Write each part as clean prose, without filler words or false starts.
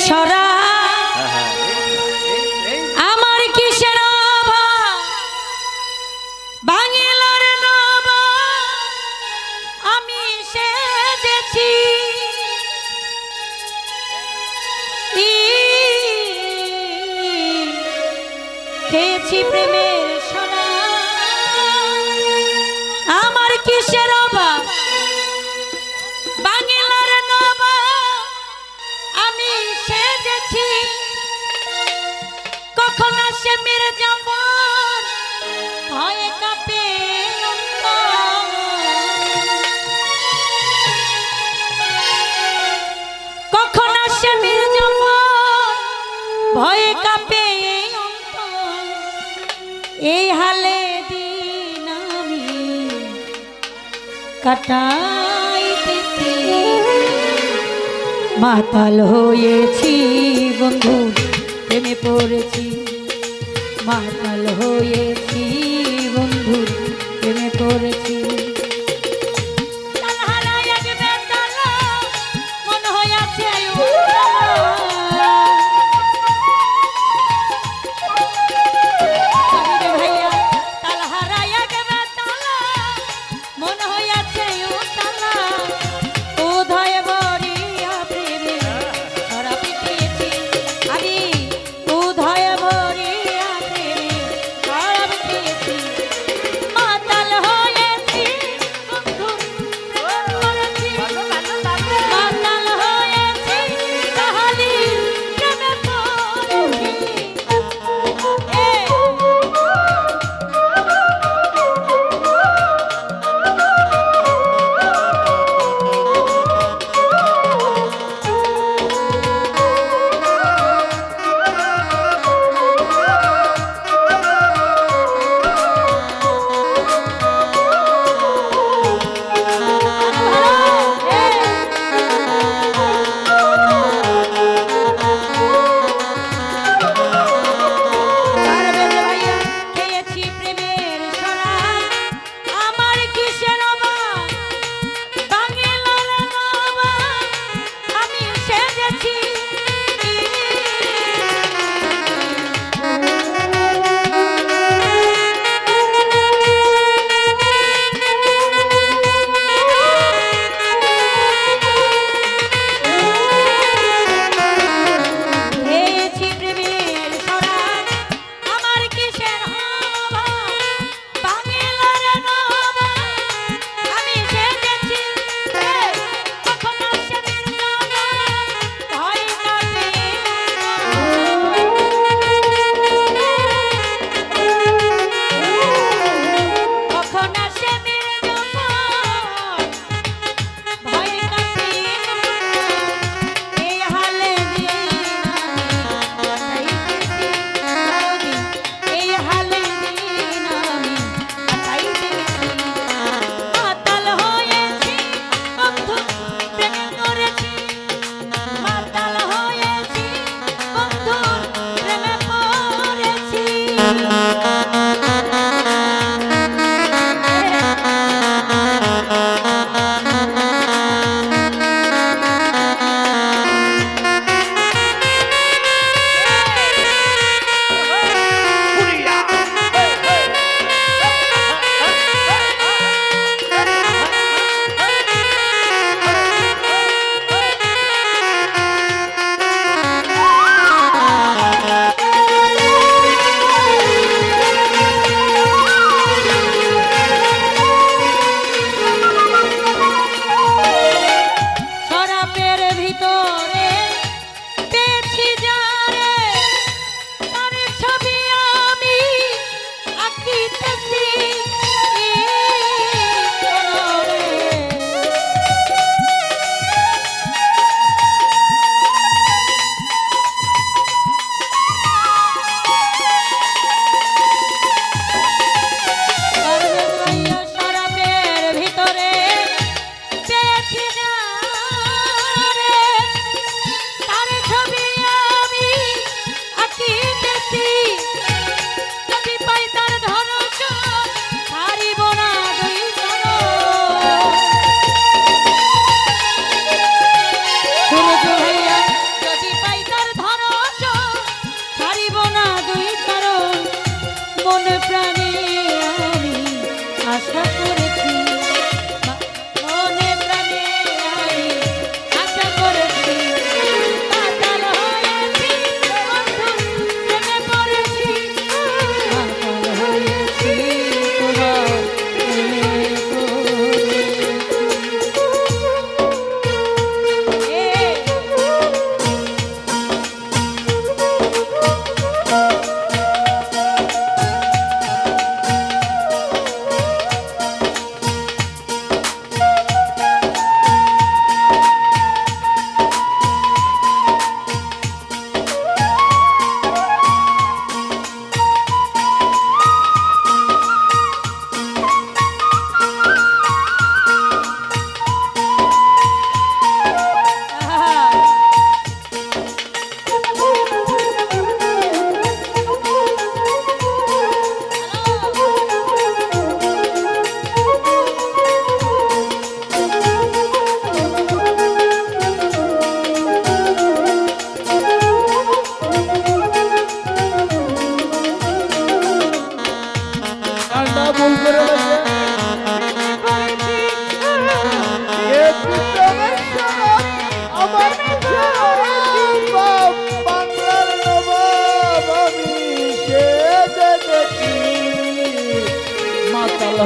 সরা আমার কিসের অভাব বাংলার নবা আমি সেজেছি খেয়েছি প্রেমের সোনা আমার কিসের অভাব বাংলার নবা আমি সেজেছি কখন আসে মির্জাফর ভয়ে কাঁপে অন্তর কখন আসে মির্জাফর ভয়ে কাঁপে অন্তর এই হালে দিন আমি কাটাইতেছি মাতাল হয়েছি বন্ধু প্রেমে পড়েছি মাতাল হয়েছি বন্ধু প্রেমে পড়েছি মাতাল হয়েছি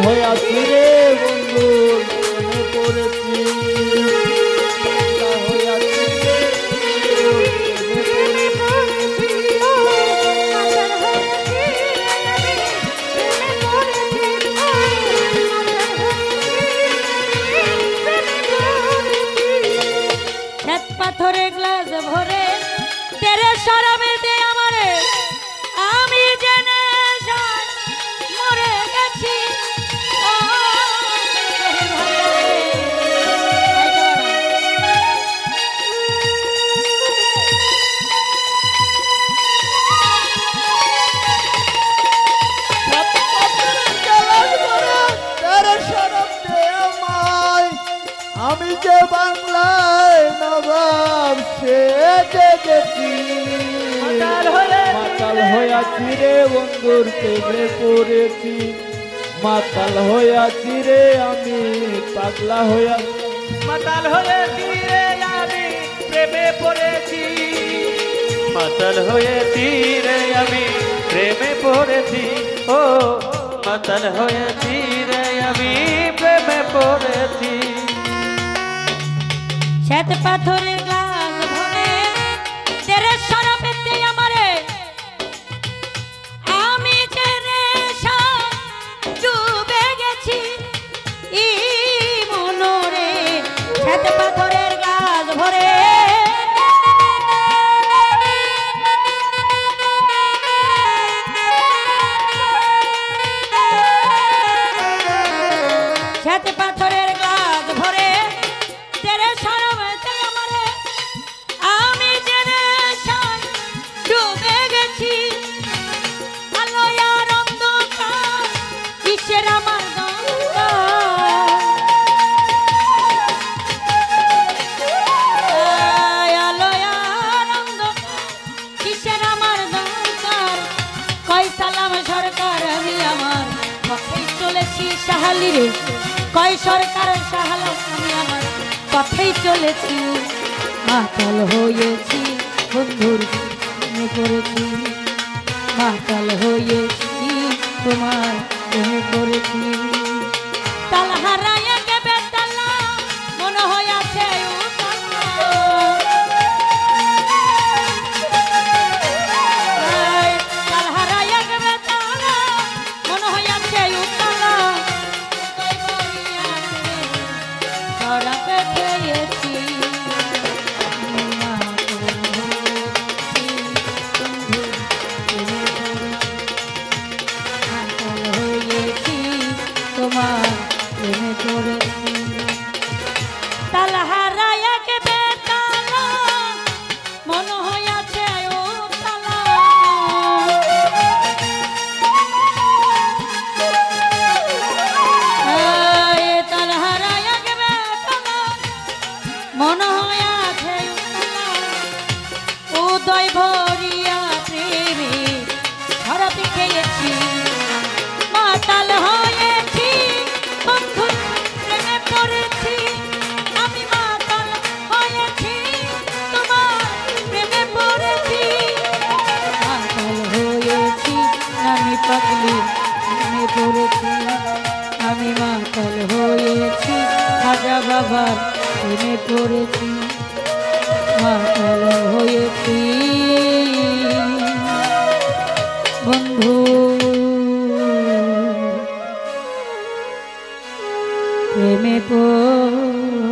হইয়াছি রে বন্ধু প্রেমে পড়েছি পাগলা হইয়াছি রে পাথরে গ্লাস ভরে তেরে শরাবে দে আমারে আমি জেনে মরে গেছি ও আমি যে বাংলায় নবাব সেজে গেছি মাতাল হইয়াছি রে বন্ধুর প্রেমে পড়েছি মাতাল হইয়াছি রে আমি পাগলা হইয়া মাতাল হয়েছি রে আমি প্রেমে পড়েছি মাতাল হয়েছি রে আমি প্রেমে পড়েছি ও মাতাল হয়েছি রে আমি প্রেমে পড়েছি শ্বেত পাথরে গ্লাস ভরে তেরে শরাবে দে আমারে আমি জেনে ডুবে গেছি ই মনরে শ্বেত পাথরের গ্লাস ভরে শ্বেত পাথরের গ্লাস ভরে তেরে শরাবে দে আমারে আমি জেনে ডুবে গেছি আলোয়ার অন্ধকার কিসের আমার আলোয়ার অন্ধকার কিসের আমার দরকার কয় সালাম সরকার আমি আমার পথেই চলেছি সাহালি রে কয় সরকার সাহালাম আমি আমার পথেই চলেছি মাতাল হয়েছি বন্ধুর প্রেমে পড়েছি মাতাল হয়েছি তোমার প্রেমে পড়েছি তাল হারাইয়া গেবে তালা মনে হইয়াছে তাল হারাইয়া গেবে তালা মনে হইয়াছে উতালা শরাবে খেয়েছি তোমার প্রেমে পড়েছি তাল হারাইয়া গেবে তালা মনে হইয়াছে ও তালা তাল হারাইয়া গেবে তালা মনে হইয়াছে উদয় ভরিয়া প্রেমে শরাবে খেয়েছি মাতাল হয়েছি বন্ধু প্রেমে পড়েছি আমি মাতাল হয়েছি তোমার প্রেমে পড়েছি মাতাল হয়েছি আমি পাগলি প্রেমে পড়েছি আমি মাতাল হয়েছি খাজা বাবার প্রেমে পড়েছি মাতাল হয়েছি বন্ধু প্রেমে পড়েছি